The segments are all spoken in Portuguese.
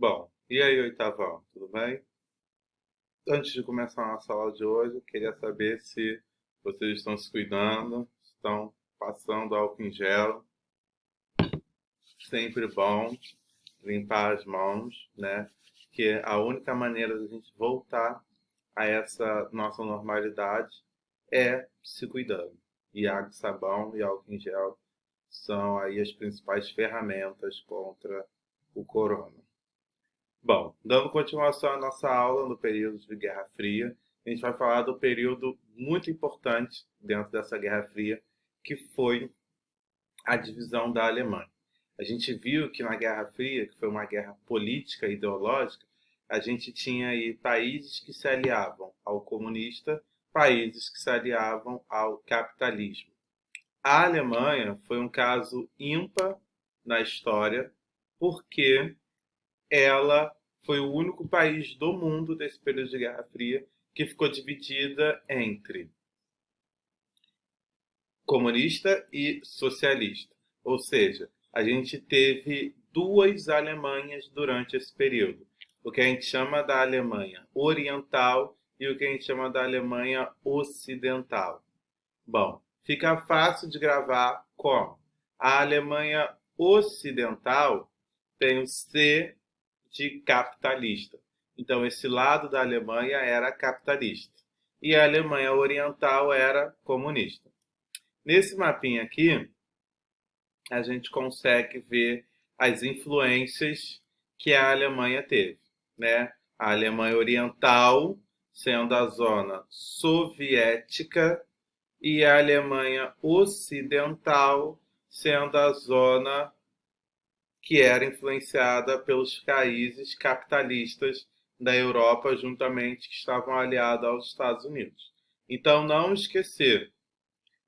Bom, e aí, oitavão, tudo bem? Antes de começar a nossa aula de hoje, eu queria saber se vocês estão se cuidando, estão passando álcool em gel, sempre bom limpar as mãos, né? Que é a única maneira da gente voltar a essa nossa normalidade é se cuidando. E água, sabão e álcool em gel são aí as principais ferramentas contra o corona. Bom, dando continuação à nossa aula no período de Guerra Fria, a gente vai falar do período muito importante dentro dessa Guerra Fria, que foi a divisão da Alemanha. A gente viu que na Guerra Fria, que foi uma guerra política e ideológica, a gente tinha aí países que se aliavam ao comunista, países que se aliavam ao capitalismo. A Alemanha foi um caso ímpar na história, porque ela foi o único país do mundo desse período de Guerra Fria que ficou dividida entre comunista e socialista. Ou seja, a gente teve duas Alemanhas durante esse período. O que a gente chama da Alemanha Oriental e o que a gente chama da Alemanha Ocidental. Bom, fica fácil de gravar como a Alemanha Ocidental tem o C de capitalista. Então, esse lado da Alemanha era capitalista. E a Alemanha Oriental era comunista. Nesse mapinha aqui, a gente consegue ver as influências que a Alemanha teve, né? A Alemanha Oriental sendo a zona soviética e a Alemanha Ocidental sendo a zona que era influenciada pelos países capitalistas da Europa, juntamente que estavam aliados aos Estados Unidos. Então, não esquecer,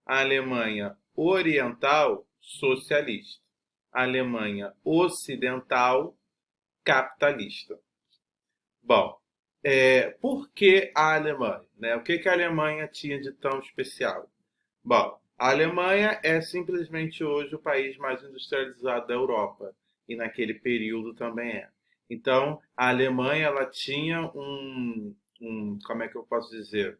a Alemanha Oriental, socialista. A Alemanha Ocidental, capitalista. Bom, por que a Alemanha? Né? O que a Alemanha tinha de tão especial? Bom, a Alemanha é simplesmente hoje o país mais industrializado da Europa e naquele período também é. Então, a Alemanha ela tinha como é que eu posso dizer?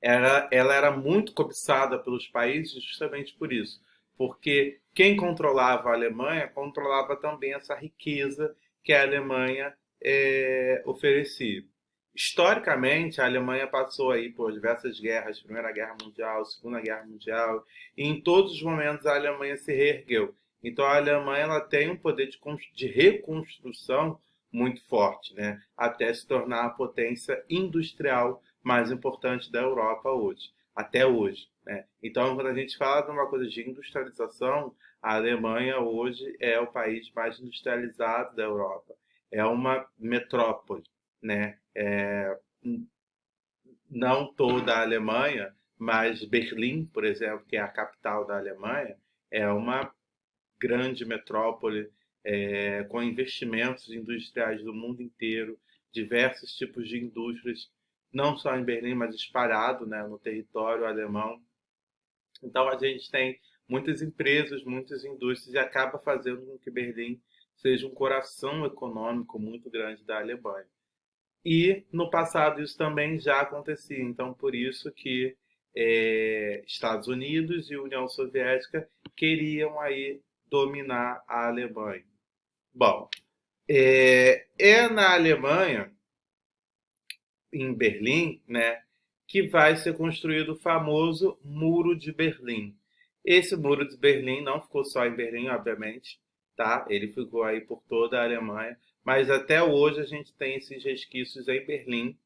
Ela era muito cobiçada pelos países justamente por isso, porque quem controlava a Alemanha controlava também essa riqueza que a Alemanha oferecia. Historicamente, a Alemanha passou aí por diversas guerras, Primeira Guerra Mundial, Segunda Guerra Mundial, e em todos os momentos a Alemanha se reergueu. Então a Alemanha ela tem um poder de reconstrução muito forte, né? Até se tornar a potência industrial mais importante da Europa hoje, até hoje, né? Então, quando a gente fala de uma coisa de industrialização, a Alemanha hoje é o país mais industrializado da Europa. É uma metrópole, né? Não toda a Alemanha, mas Berlim, por exemplo, que é a capital da Alemanha, é uma grande metrópole com investimentos industriais do mundo inteiro, diversos tipos de indústrias, não só em Berlim, mas espalhado, né, no território alemão. Então a gente tem muitas empresas, muitas indústrias e acaba fazendo com que Berlim seja um coração econômico muito grande da Alemanha. E no passado isso também já acontecia. Então, por isso que Estados Unidos e União Soviética queriam aí dominar a Alemanha. Bom, na Alemanha, em Berlim, né, que vai ser construído o famoso Muro de Berlim. Esse Muro de Berlim não ficou só em Berlim, obviamente, tá? Ele ficou aí por toda a Alemanha, mas até hoje a gente tem esses resquícios em Berlim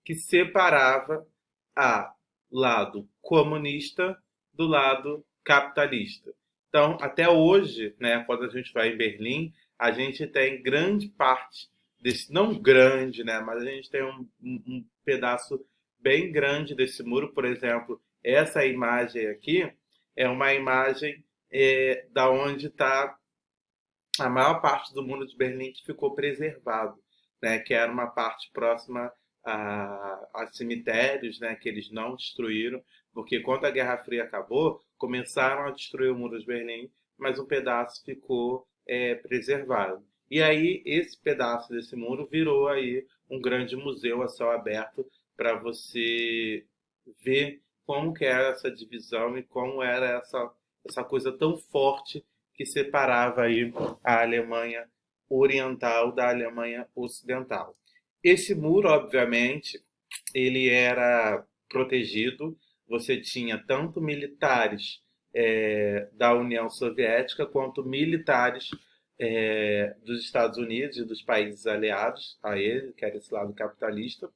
que separava a lado comunista do lado capitalista. Então, até hoje, né, quando a gente vai em Berlim, a gente tem grande parte desse, não grande, né, mas a gente tem um pedaço bem grande desse muro. Por exemplo, essa imagem aqui é uma imagem da onde está a maior parte do muro de Berlim que ficou preservado, né, que era uma parte próxima a cemitérios, né, que eles não destruíram, porque quando a Guerra Fria acabou, começaram a destruir o muro de Berlim, mas um pedaço ficou preservado. E aí esse pedaço desse muro virou aí um grande museu a céu aberto para você ver como que era essa divisão e como era essa coisa tão forte que separava aí a Alemanha Oriental da Alemanha Ocidental. Esse muro, obviamente, ele era protegido. Você tinha tanto militares da União Soviética quanto militares dos Estados Unidos e dos países aliados a ele, que era esse lado capitalista,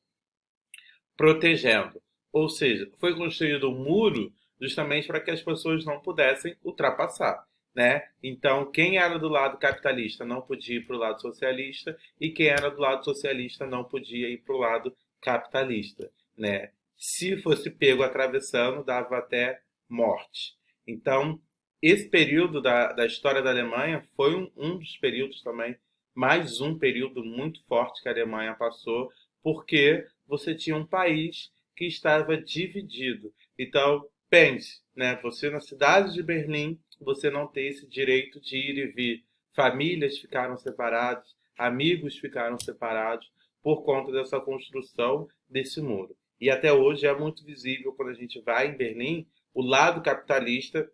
protegendo. Ou seja, foi construído um muro justamente para que as pessoas não pudessem ultrapassar. Né? Então, quem era do lado capitalista não podia ir para o lado socialista e quem era do lado socialista não podia ir para o lado capitalista. Né? Se fosse pego atravessando, dava até morte. Então, esse período da história da Alemanha foi um dos períodos também, mais um período muito forte que a Alemanha passou, porque você tinha um país que estava dividido. Então, pense, né? Você na cidade de Berlim, você não tem esse direito de ir e vir. Famílias ficaram separadas, amigos ficaram separados por conta dessa construção desse muro. E até hoje é muito visível quando a gente vai em Berlim, o lado capitalista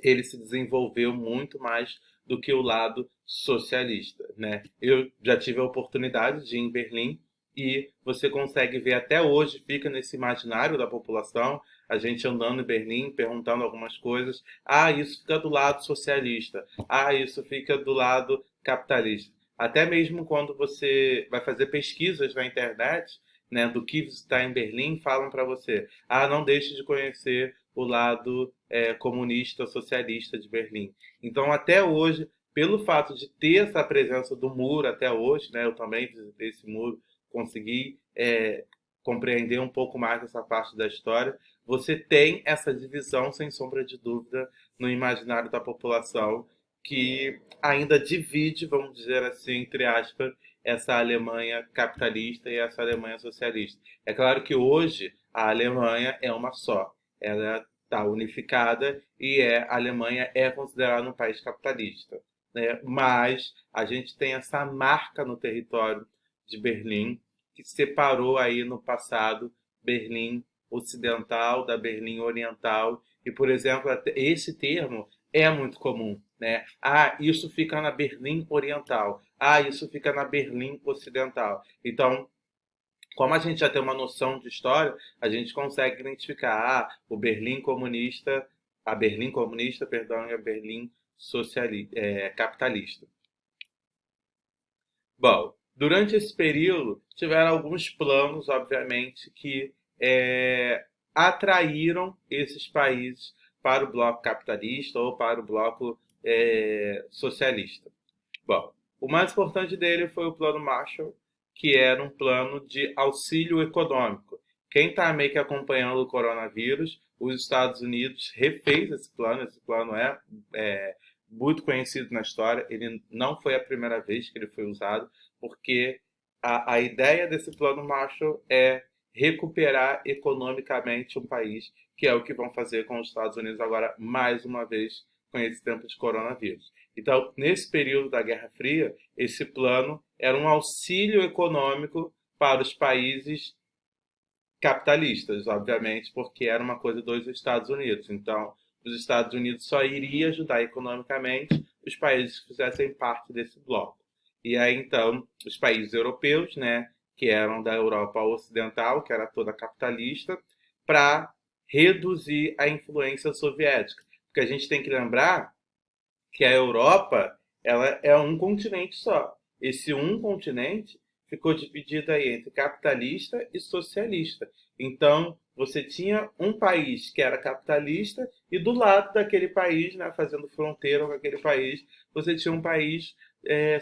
ele se desenvolveu muito mais do que o lado socialista, né? Eu já tive a oportunidade de ir em Berlim e você consegue ver até hoje, fica nesse imaginário da população, a gente andando em Berlim, perguntando algumas coisas. Ah, isso fica do lado socialista. Ah, isso fica do lado capitalista. Até mesmo quando você vai fazer pesquisas na internet, né, do que visitar em Berlim, falam para você: ah, não deixe de conhecer o lado comunista socialista de Berlim. Então, até hoje, pelo fato de ter essa presença do muro até hoje, né, eu também visitei esse muro, consegui compreender um pouco mais essa parte da história. Você tem essa divisão, sem sombra de dúvida, no imaginário da população, que ainda divide, vamos dizer assim, entre aspas, essa Alemanha capitalista e essa Alemanha socialista. É claro que hoje a Alemanha é uma só. Ela está unificada e a Alemanha é considerada um país capitalista. Né? Mas a gente tem essa marca no território de Berlim que separou aí no passado Berlim Ocidental da Berlim Oriental. E, por exemplo, esse termo é muito comum. Né? Ah, isso fica na Berlim Oriental. Ah, isso fica na Berlim Ocidental. Então, como a gente já tem uma noção de história, a gente consegue identificar o Berlim comunista, a Berlim comunista, perdão, e a Berlim capitalista. Bom, durante esse período tiveram alguns planos, obviamente, que atraíram esses países para o bloco capitalista ou para o bloco socialista. Bom, o mais importante dele foi o Plano Marshall, que era um plano de auxílio econômico. Quem está meio que acompanhando o coronavírus, os Estados Unidos refez esse plano é muito conhecido na história, ele não foi a primeira vez que ele foi usado, porque a ideia desse plano Marshall é recuperar economicamente um país, que é o que vão fazer com os Estados Unidos agora, mais uma vez, com esse tempo de coronavírus. Então, nesse período da Guerra Fria, esse plano era um auxílio econômico para os países capitalistas, obviamente, porque era uma coisa dos Estados Unidos. Então, os Estados Unidos só iria ajudar economicamente os países que fizessem parte desse bloco. E aí, então, os países europeus, né, que eram da Europa Ocidental, que era toda capitalista, para reduzir a influência soviética. Porque a gente tem que lembrar que a Europa ela é um continente só. Esse um continente ficou dividido aí entre capitalista e socialista. Então, você tinha um país que era capitalista e do lado daquele país, né, fazendo fronteira com aquele país, você tinha um país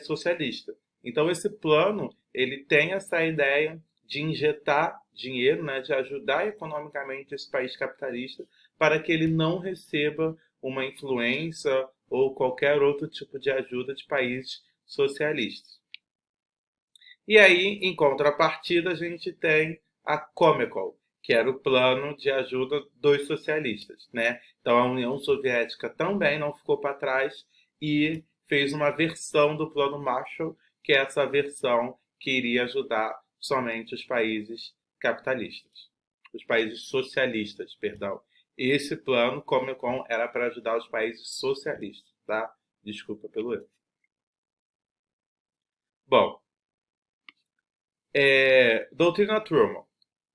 socialista. Então, esse plano ele tem essa ideia de injetar dinheiro, né, de ajudar economicamente esse país capitalista para que ele não receba uma influência ou qualquer outro tipo de ajuda de países socialistas. E aí, em contrapartida, a gente tem a Comecol, que era o plano de ajuda dos socialistas. Né? Então, a União Soviética também não ficou para trás e fez uma versão do Plano Marshall, que é essa versão que iria ajudar somente os países capitalistas, os países socialistas, perdão. Esse plano, Comecon, era para ajudar os países socialistas, tá? Desculpa pelo erro. Bom, doutrina Truman.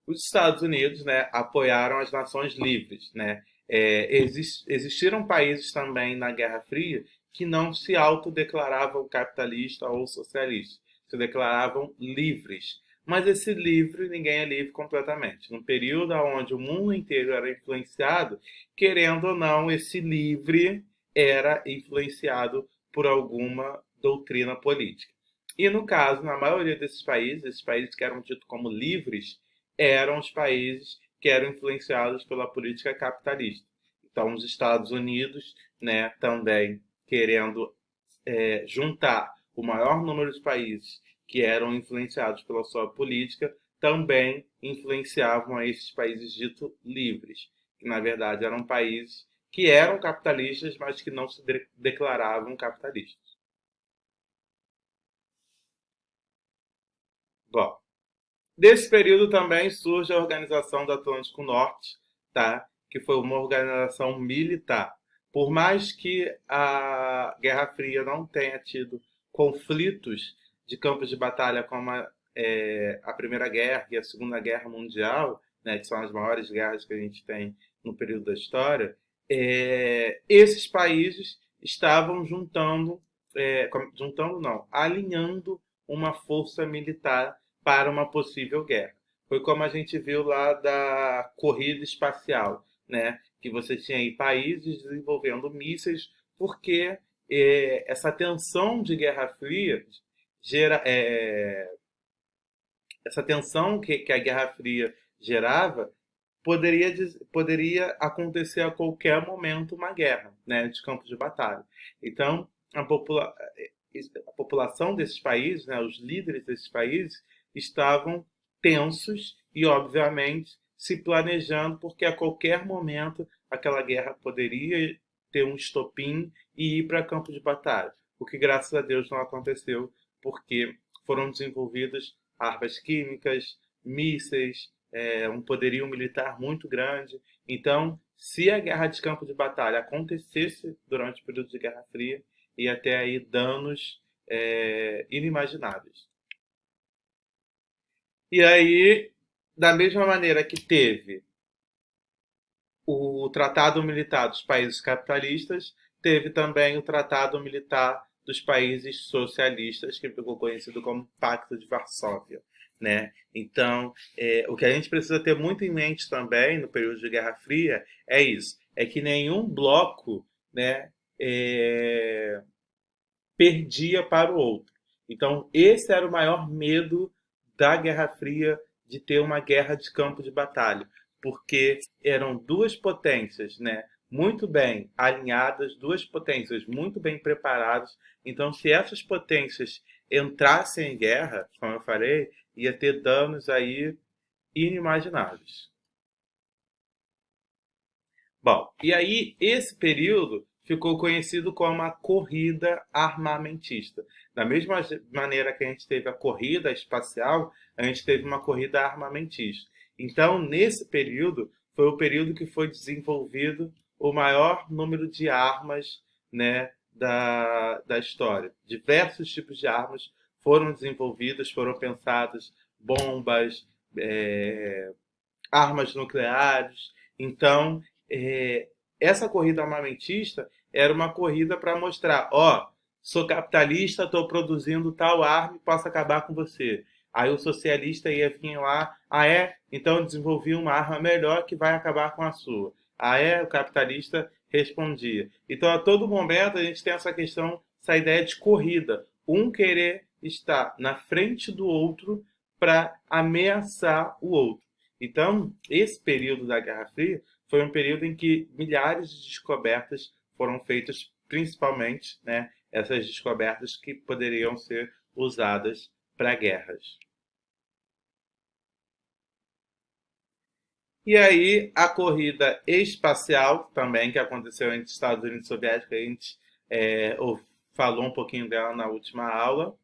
Os Estados Unidos, né, apoiaram as nações livres, né? Existiram países também na Guerra Fria que não se autodeclaravam capitalista ou socialista, se declaravam livres. Mas esse livre, ninguém é livre completamente. Num período onde o mundo inteiro era influenciado, querendo ou não, esse livre era influenciado por alguma doutrina política. E no caso, na maioria desses países, esses países que eram tidos como livres, eram os países que eram influenciados pela política capitalista. Então, os Estados Unidos, né, também querendo juntar o maior número de países que eram influenciados pela sua política, também influenciavam esses países ditos livres, que na verdade eram países que eram capitalistas, mas que não se declaravam capitalistas. Bom, desse período também surge a Organização do Atlântico Norte, tá? Que foi uma organização militar. Por mais que a Guerra Fria não tenha tido conflitos de campos de batalha como a Primeira Guerra e a Segunda Guerra Mundial, né, que são as maiores guerras que a gente tem no período da história, esses países estavam juntando não, alinhando uma força militar para uma possível guerra. Foi como a gente viu lá da corrida espacial, né? Que você tinha aí países desenvolvendo mísseis, porque essa tensão de Guerra Fria gera, essa tensão que a Guerra Fria gerava poderia acontecer a qualquer momento uma guerra, né, de campo de batalha. Então, a população desses países, né, os líderes desses países, estavam tensos e, obviamente, se planejando, porque a qualquer momento aquela guerra poderia ter um estopim e ir para campo de batalha. O que, graças a Deus, não aconteceu, porque foram desenvolvidas armas químicas, mísseis, um poderio militar muito grande. Então, se a guerra de campo de batalha acontecesse durante o período de Guerra Fria, ia ter aí danos inimagináveis. E aí, da mesma maneira que teve o Tratado Militar dos países capitalistas, teve também o Tratado Militar dos países socialistas, que ficou conhecido como Pacto de Varsóvia. Né? Então, o que a gente precisa ter muito em mente também no período de Guerra Fria é isso, é que nenhum bloco, né, perdia para o outro. Então, esse era o maior medo da Guerra Fria, de ter uma guerra de campo de batalha, porque eram duas potências, né, muito bem alinhadas, duas potências muito bem preparadas. Então, se essas potências entrassem em guerra, como eu falei, ia ter danos aí inimagináveis. Bom, e aí esse período ficou conhecido como a corrida armamentista. Da mesma maneira que a gente teve a corrida espacial, a gente teve uma corrida armamentista. Então, nesse período, foi o período que foi desenvolvido o maior número de armas, né, da história. Diversos tipos de armas foram desenvolvidas, foram pensadas, bombas, armas nucleares. Então, essa corrida armamentista era uma corrida para mostrar, ó, sou capitalista, estou produzindo tal arma e posso acabar com você. Aí o socialista ia vir lá, então eu desenvolvi uma arma melhor que vai acabar com a sua. O capitalista respondia. Então a todo momento a gente tem essa questão, essa ideia de corrida. Um querer estar na frente do outro para ameaçar o outro. Então, esse período da Guerra Fria foi um período em que milhares de descobertas foram feitas, principalmente, né, essas descobertas que poderiam ser usadas para guerras. E aí, a corrida espacial também, que aconteceu entre Estados Unidos e Soviética, a gente falou um pouquinho dela na última aula.